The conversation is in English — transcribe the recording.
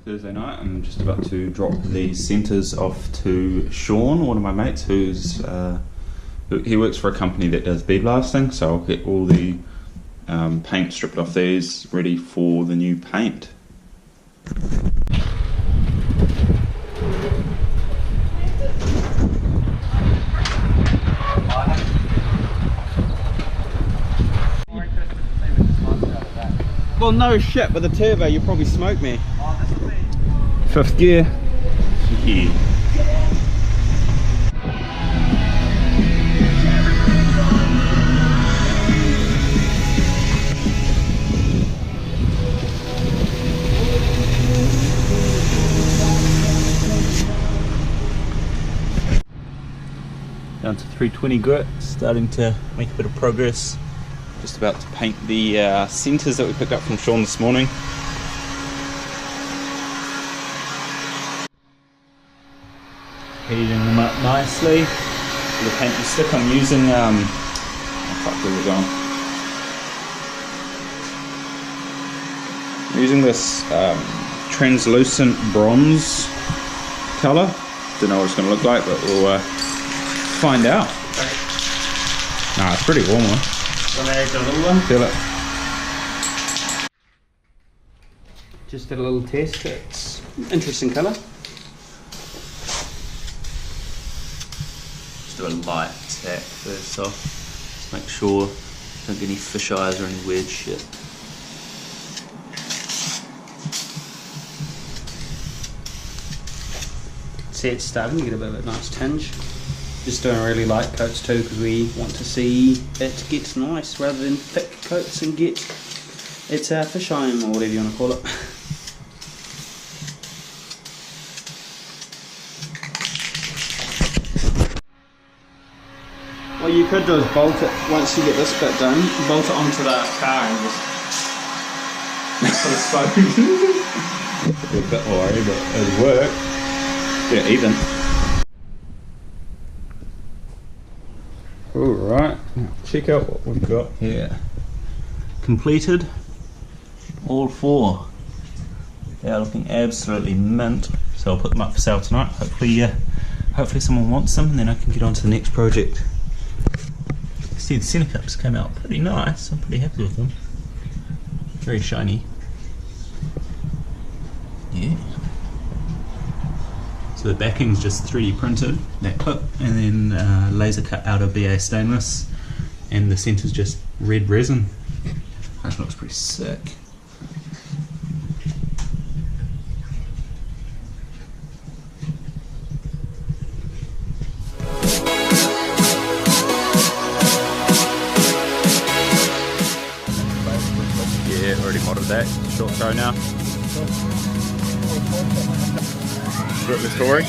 Thursday night. I'm just about to drop the centres off to Sean, one of my mates, he works for a company that does bead blasting, so I'll get all the paint stripped off these, ready for the new paint. Well, no shit, with the turbo you probably smoke me. Oh, this will be 5th gear. Yeah. Down to 320 grit, starting to make a bit of progress. Just about to paint the centres that we picked up from Sean this morning. Heating them up nicely. The paint and stick I'm using, oh fuck, where's it gone? I'm using this translucent bronze colour. Don't know what it's going to look like, but we'll find out. Nah, it's pretty warm one. Feel it. Just did a little test. It's interesting colour. Just do a light tap first off. Just make sure don't get any fish eyes or any weird shit. See, it's starting to get a bit of a nice tinge. Just doing really light coats too, because we want to see it get nice rather than thick coats and get its fish eye or whatever you want to call it. What you could do is bolt it, once you get this bit done, bolt it onto the car and just put a spoke. A bit worried, but it'll work. Yeah, even. Alright, check out what we've got here. Completed. All 4. They are looking absolutely mint. So I'll put them up for sale tonight. Hopefully someone wants them and then I can get on to the next project. See, the centre cups came out pretty nice. I'm pretty happy with them. Very shiny. Yeah. So the backing's just 3D printed, that clip, and then laser cut out of BA stainless, and the centre's just red resin. That looks pretty sick. Yeah, already modded that. Short throw now. Got the story.